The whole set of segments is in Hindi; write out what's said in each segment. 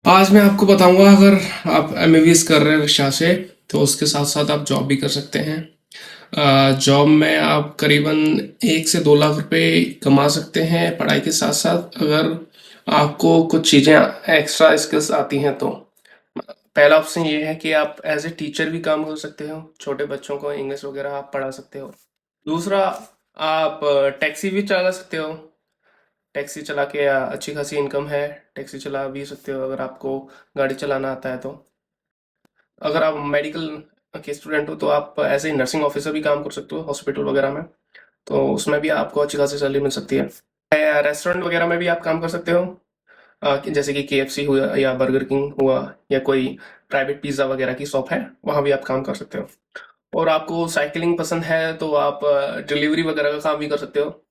आज मैं आपको बताऊंगा, अगर आप एमबीबीएस कर रहे हैं शिक्षा से, तो उसके साथ साथ आप जॉब भी कर सकते हैं। जॉब में आप करीबन 1 से 2 लाख रुपए कमा सकते हैं पढ़ाई के साथ साथ, अगर आपको कुछ चीज़ें एक्स्ट्रा स्किल्स आती हैं तो। पहला ऑप्शन ये है कि आप एज ए टीचर भी काम कर सकते हो, छोटे बच्चों को इंग्लिश वगैरह आप पढ़ा सकते हो। दूसरा, आप टैक्सी भी चला सकते हो। टैक्सी चला के अच्छी खासी इनकम है। टैक्सी चला भी सकते हो अगर आपको गाड़ी चलाना आता है तो। अगर आप मेडिकल के स्टूडेंट हो तो आप ऐसे ही नर्सिंग ऑफिसर भी काम कर सकते हो हॉस्पिटल वगैरह में। तो उसमें भी आपको अच्छी खासी सैलरी मिल सकती है। रेस्टोरेंट वगैरह में भी आप काम कर सकते हो। जैसे कि केएफसी हुआ या बर्गर किंग हुआ, या कोई प्राइवेट पिज्ज़ा वगैरह की शॉप है, वहाँ भी आप काम कर सकते हो। और आपको साइकिलिंग पसंद है तो आप डिलीवरी वगैरह का काम भी कर सकते हो।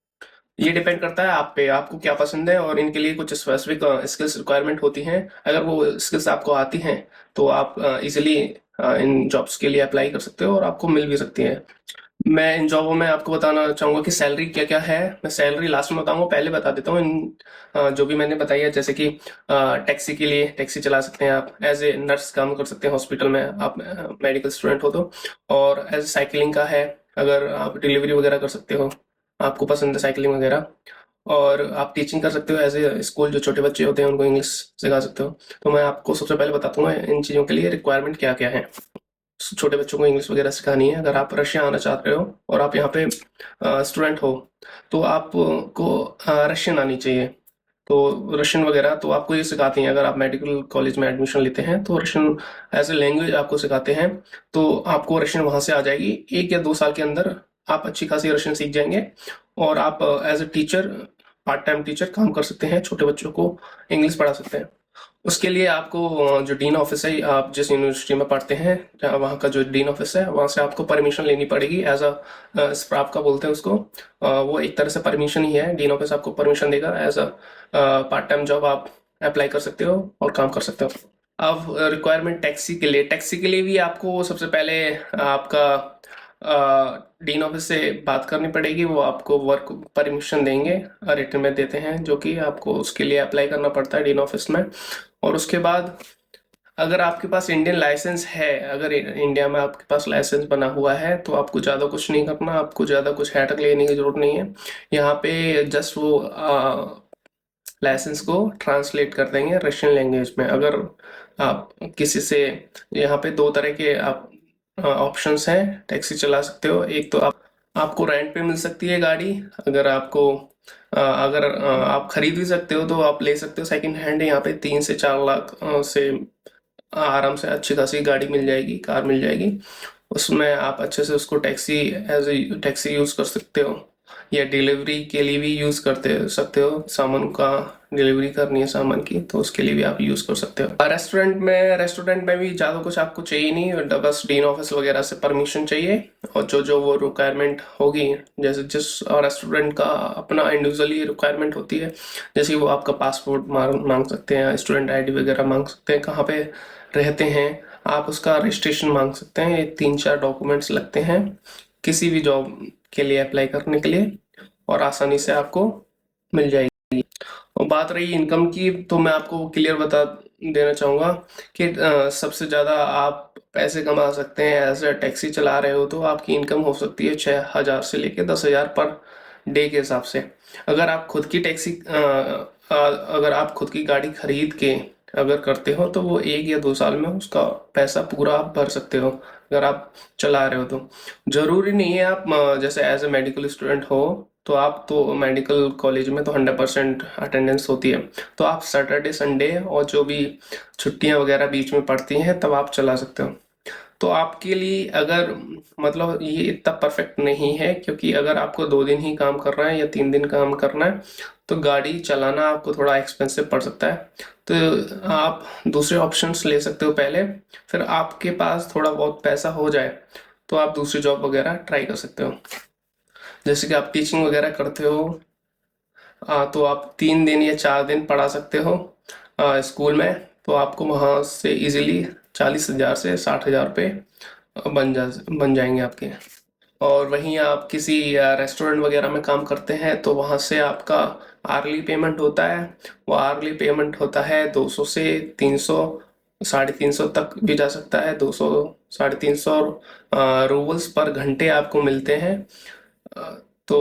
ये डिपेंड करता है आप पे, आपको क्या पसंद है, और इनके लिए कुछ स्पेसिफिक स्किल्स रिक्वायरमेंट होती हैं। अगर वो स्किल्स आपको आती हैं तो आप इजीली इन जॉब्स के लिए अप्लाई कर सकते हो और आपको मिल भी सकती हैं। मैं इन जॉबों में आपको बताना चाहूंगा कि सैलरी क्या क्या है। मैं सैलरी लास्ट में बताऊंगा, पहले बता देता हूँ इन जो भी मैंने बताई है। जैसे कि टैक्सी के लिए टैक्सी चला सकते हैं आप, एज ए नर्स काम कर सकते हैं हॉस्पिटल में, आप मेडिकल स्टूडेंट हो तो। और एज साइकिलिंग का है, अगर आप डिलीवरी वगैरह कर सकते हो, आपको पसंद है साइकिलिंग वगैरह। और आप टीचिंग कर सकते हो, एज ए स्कूल जो छोटे बच्चे होते हैं उनको इंग्लिश सिखा सकते हो। तो मैं आपको सबसे पहले बताता हूँ इन चीज़ों के लिए रिक्वायरमेंट क्या क्या है। छोटे बच्चों को इंग्लिश वगैरह सिखानी है, अगर आप रशिया आना चाह रहे हो और आप यहाँ पे स्टूडेंट हो, तो आपको रशियन आनी चाहिए। तो रशियन वगैरह तो आपको ये सिखाती हैं, अगर आप मेडिकल कॉलेज में एडमिशन लेते हैं तो रशियन एज ए लैंग्वेज आपको सिखाते हैं। तो आपको रशियन वहाँ से आ जाएगी, 1 या 2 साल के अंदर आप अच्छी खासी रशियन सीख जाएंगे। और आप as a teacher, part time teacher काम कर सकते हैं, छोटे बच्चों को इंग्लिश पढ़ा सकते हैं। उसके लिए आपको जो डीन ऑफिस है, आप जिस यूनिवर्सिटी में पढ़ते हैं, वहाँ का जो डीन ऑफिस है, वहाँ से आपको परमिशन लेनी पड़ेगी। एज अ स्प्राफ का बोलते हैं उसको। वो एक तरह से परमिशन ही है, डीन ऑफिस आपको परमिशन देगा। As a part time job आप अप्लाई कर सकते हो और काम कर सकते हो। अब रिक्वायरमेंट टैक्सी के लिए भी आपको सबसे पहले आपका डीन ऑफिस से बात करनी पड़ेगी। वो आपको वर्क परमिशन देंगे, रिटर्न में देते हैं, जो कि आपको उसके लिए अप्लाई करना पड़ता है डीन ऑफिस में। और उसके बाद, अगर आपके पास इंडियन लाइसेंस है, अगर इंडिया में आपके पास लाइसेंस बना हुआ है, तो आपको ज़्यादा कुछ नहीं करना, आपको ज़्यादा कुछ हैटक लेने की जरूरत नहीं है। यहाँ पे जस्ट वो लाइसेंस को ट्रांसलेट कर देंगे रशियन लैंग्वेज में। अगर आप किसी से, यहाँ पे 2 तरह के आप ऑप्शंस हैं टैक्सी चला सकते हो। एक तो आपको रेंट पे मिल सकती है गाड़ी। अगर आपको अगर आप खरीद भी सकते हो तो आप ले सकते हो सेकंड हैंड। यहाँ पे 3 से 4 लाख से आराम से अच्छी खासी गाड़ी मिल जाएगी, कार मिल जाएगी। उसमें आप अच्छे से उसको taxi, as a taxi use कर सकते हो, या डिलीवरी के लिए भी यूज करते सकते हो। सामान का डिलीवरी करनी है सामान की, तो उसके लिए भी आप यूज कर सकते हो। रेस्टोरेंट में भी ज़्यादा कुछ आपको चाहिए नहीं, बस डीन ऑफिस वगैरह से परमिशन चाहिए। और जो जो वो रिक्वायरमेंट होगी, जैसे जिस रेस्टोरेंट का अपना इंडिविजुअली रिक्वायरमेंट होती है। जैसे कि वो आपका पासपोर्ट मांग सकते हैं, स्टूडेंट आईडी वगैरह मांग सकते हैं, कहाँ पे रहते हैं, आप उसका रजिस्ट्रेशन मांग सकते हैं। ये 3-4 डॉक्यूमेंट्स लगते हैं किसी भी जॉब के लिए अप्लाई करने के लिए, और आसानी से आपको मिल जाएगी। और बात रही इनकम की, तो मैं आपको क्लियर बता देना चाहूँगा कि सबसे ज़्यादा आप पैसे कमा सकते हैं एज अ टैक्सी चला रहे हो, तो आपकी इनकम हो सकती है 6,000 से लेके 10,000 पर डे के हिसाब से। अगर आप खुद की अगर आप खुद की गाड़ी खरीद के अगर करते हो, तो वो 1 या 2 साल में उसका पैसा पूरा आप भर सकते हो, अगर आप चला रहे हो तो। जरूरी नहीं है आप जैसे एज ए मेडिकल स्टूडेंट हो, तो आप तो मेडिकल कॉलेज में तो 100% अटेंडेंस होती है। तो आप सैटरडे संडे और जो भी छुट्टियां वगैरह बीच में पड़ती हैं, तब आप चला सकते हो। तो आपके लिए अगर, मतलब ये इतना परफेक्ट नहीं है, क्योंकि अगर आपको 2 दिन ही काम करना है या 3 दिन काम करना है, तो गाड़ी चलाना आपको थोड़ा एक्सपेंसिव पड़ सकता है। तो आप दूसरे ऑप्शंस ले सकते हो पहले, फिर आपके पास थोड़ा बहुत पैसा हो जाए तो आप दूसरी जॉब वगैरह ट्राई कर सकते हो। जैसे कि आप टीचिंग वगैरह करते हो, तो आप 3 दिन या 4 दिन पढ़ा सकते हो स्कूल में। तो आपको वहाँ से इजीली 40,000 से 60,000 रुपये बन जाएंगे आपके। और वहीं आप किसी रेस्टोरेंट वगैरह में काम करते हैं, तो वहाँ से आपका आर्ली पेमेंट होता है, वो आर्ली पेमेंट होता है 200 से 300, 350 तक भी जा सकता है। 200, 350 रूबल्स पर घंटे आपको मिलते हैं। अ, तो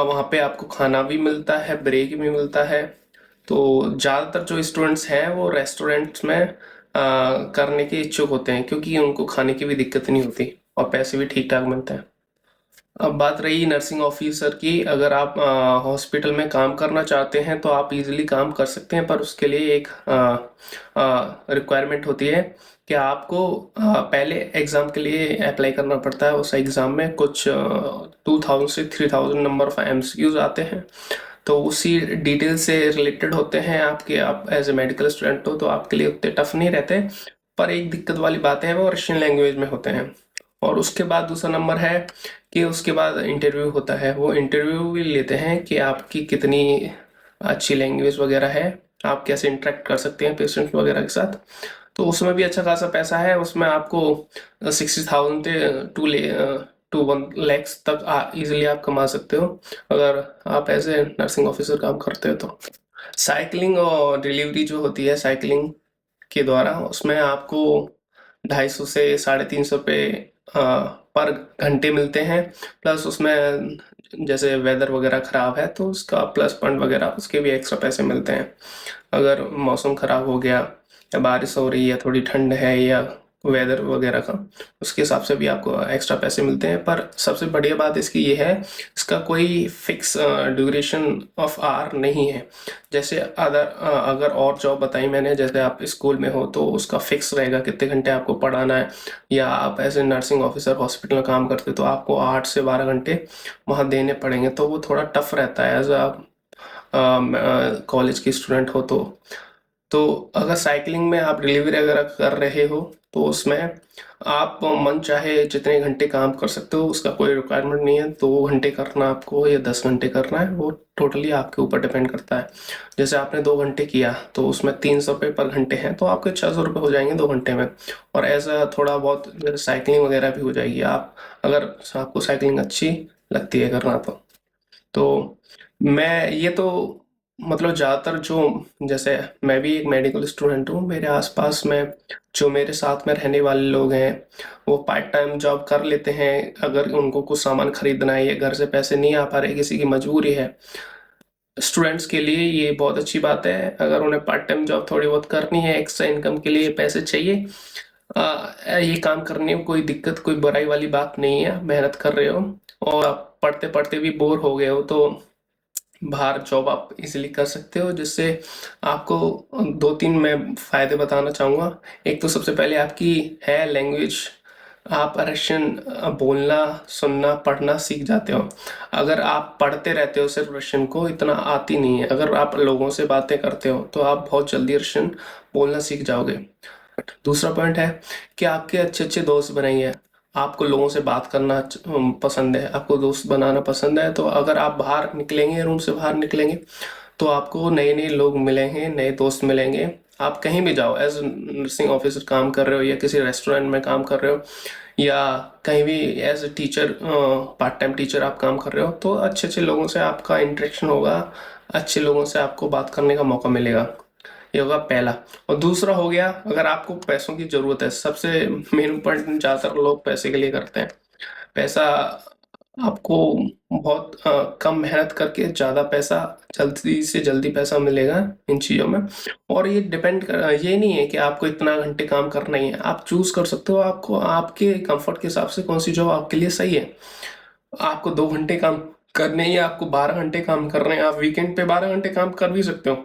वहाँ पे आपको खाना भी मिलता है, ब्रेक भी मिलता है। तो ज़्यादातर जो स्टूडेंट्स हैं वो रेस्टोरेंट्स में करने के इच्छुक होते हैं, क्योंकि उनको खाने की भी दिक्कत नहीं होती और पैसे भी ठीक ठाक मिलते हैं। अब बात रही नर्सिंग ऑफिसर की, अगर आप हॉस्पिटल में काम करना चाहते हैं तो आप इजीली काम कर सकते हैं, पर उसके लिए एक रिक्वायरमेंट होती है कि आपको पहले एग्ज़ाम के लिए अप्लाई करना पड़ता है। उस एग्ज़ाम में कुछ 2000 से 3000 नंबर ऑफ एमसीक्यूज आते हैं, तो उसी डिटेल से रिलेटेड होते हैं आपके। आप एज ए मेडिकल स्टूडेंट हो तो आपके लिए उतने टफ नहीं रहते, पर एक दिक्कत वाली बात है वो रशियन लैंग्वेज में होते हैं। और उसके बाद दूसरा नंबर है कि उसके बाद इंटरव्यू होता है। वो इंटरव्यू भी लेते हैं कि आपकी कितनी अच्छी लैंग्वेज वगैरह है, आप कैसे इंटरेक्ट कर सकते हैं पेशेंट वगैरह के साथ। तो उसमें भी अच्छा खासा पैसा है, उसमें आपको 60,000 टू 1 lakhs तक इजीली आप कमा सकते हो, अगर आप एज ए नर्सिंग ऑफिसर काम करते हो तो। साइकिलिंग और डिलीवरी जो होती है साइकिलिंग के द्वारा, उसमें आपको 250 से 350 रुपये पर घंटे मिलते हैं। प्लस उसमें जैसे वेदर वगैरह खराब है तो उसका प्लस पॉइंट वगैरह उसके भी एक्स्ट्रा पैसे मिलते हैं। अगर मौसम खराब हो गया या बारिश हो रही है, थोड़ी ठंड है या वेदर वगैरह का, उसके हिसाब से भी आपको एक्स्ट्रा पैसे मिलते हैं। पर सबसे बढ़िया बात इसकी ये है, इसका कोई फिक्स ड्यूरेशन ऑफ आवर नहीं है। जैसे अगर और जॉब बताई मैंने, जैसे आप स्कूल में हो तो उसका फिक्स रहेगा कितने घंटे आपको पढ़ाना है, या आप ऐसे नर्सिंग ऑफिसर हॉस्पिटल में काम करते हो तो आपको 8 से 12 घंटे वहाँ देने पड़ेंगे, तो वो थोड़ा टफ रहता है एज आप कॉलेज की स्टूडेंट हो तो अगर साइकिलिंग में आप डिलीवरी अगर कर रहे हो तो उसमें आप मन चाहे जितने घंटे काम कर सकते हो, उसका कोई रिक्वायरमेंट नहीं है 2 घंटे करना आपको या 10 घंटे करना है, वो टोटली आपके ऊपर डिपेंड करता है। जैसे आपने 2 घंटे किया तो उसमें 300 रुपये पर घंटे हैं, तो आपके 600 रुपये हो जाएंगे 2 घंटे में। और ऐसा थोड़ा बहुत साइकिलिंग वगैरह भी हो जाएगी, आप अगर आपको साइकिलिंग अच्छी लगती है करना तो मैं ये तो मतलब ज़्यादातर जो, जैसे मैं भी एक मेडिकल स्टूडेंट हूँ, मेरे आसपास में जो मेरे साथ में रहने वाले लोग हैं वो पार्ट टाइम जॉब कर लेते हैं। अगर उनको कुछ सामान खरीदना है या घर से पैसे नहीं आ पा रहे, किसी की मजबूरी है, स्टूडेंट्स के लिए ये बहुत अच्छी बात है। अगर उन्हें पार्ट टाइम जॉब थोड़ी बहुत करनी है, एक्स्ट्रा इनकम के लिए पैसे चाहिए, ये काम करने में कोई दिक्कत, कोई बुराई वाली बात नहीं है। मेहनत कर रहे हो और आप पढ़ते पढ़ते भी बोर हो गए हो तो बाहर जॉब आप इजीली कर सकते हो, जिससे आपको 2-3 मैं फायदे बताना चाहूँगा। एक तो सबसे पहले आपकी है लैंग्वेज, आप रशियन बोलना, सुनना, पढ़ना सीख जाते हो। अगर आप पढ़ते रहते हो सिर्फ रशियन को इतना आती नहीं है, अगर आप लोगों से बातें करते हो तो आप बहुत जल्दी रशियन बोलना सीख जाओगे। दूसरा पॉइंट है कि आपके अच्छे अच्छे दोस्त बनेंगे। आपको लोगों से बात करना पसंद है, आपको दोस्त बनाना पसंद है, तो अगर आप बाहर निकलेंगे, रूम से बाहर निकलेंगे, तो आपको नए नए लोग मिलेंगे, नए दोस्त मिलेंगे। आप कहीं भी जाओ, एज नर्सिंग ऑफिसर काम कर रहे हो या किसी रेस्टोरेंट में काम कर रहे हो या कहीं भी as a teacher, part time teacher आप काम कर रहे हो, तो अच्छे अच्छे लोगों से आपका इंटरेक्शन होगा, अच्छे लोगों से आपको बात करने का मौका मिलेगा। ये होगा पहला। और दूसरा हो गया, अगर आपको पैसों की जरूरत है, सबसे मेन पॉइंट ज्यादातर लोग पैसे के लिए करते हैं। पैसा आपको बहुत कम मेहनत करके ज्यादा पैसा, जल्दी से जल्दी पैसा मिलेगा इन चीजों में। और ये ये नहीं है कि आपको इतना घंटे काम करना ही है, आप चूज कर सकते हो आपको आपके कंफर्ट के हिसाब से कौन सी जॉब आपके लिए सही है। आपको 2 घंटे काम करने हैं या आपको 12 घंटे काम कर रहे हैं, आप वीकेंड पे 12 घंटे काम कर भी सकते हो।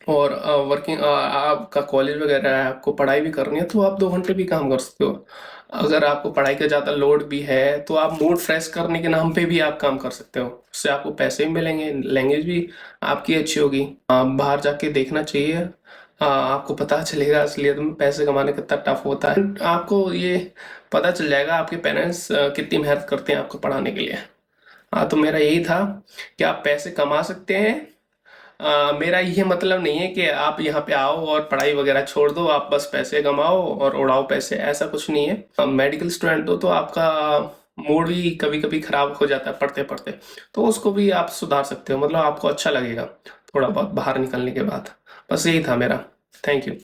और वर्किंग आपका कॉलेज वगैरह है, आपको पढ़ाई भी करनी है, तो आप 2 घंटे भी काम कर सकते हो। अगर आपको पढ़ाई का ज़्यादा लोड भी है तो आप मूड फ्रेश करने के नाम पे भी आप काम कर सकते हो, उससे आपको पैसे भी मिलेंगे, लैंग्वेज भी आपकी अच्छी होगी। आप बाहर जाके देखना चाहिए, आपको पता चलेगा असलियत में पैसे कमाने कितना टफ होता है। आपको ये पता चल जाएगा आपके पेरेंट्स कितनी मेहनत करते हैं आपको पढ़ाने के लिए। हाँ, तो मेरा यही था कि आप पैसे कमा सकते हैं। मेरा ये मतलब नहीं है कि आप यहाँ पे आओ और पढ़ाई वगैरह छोड़ दो, आप बस पैसे कमाओ और उड़ाओ पैसे, ऐसा कुछ नहीं है। मेडिकल स्टूडेंट हो तो आपका मूड भी कभी-कभी खराब हो जाता है पढ़ते-पढ़ते, तो उसको भी आप सुधार सकते हो, मतलब आपको अच्छा लगेगा थोड़ा बहुत बाहर निकलने के बाद। बस यही था मेरा। Thank you.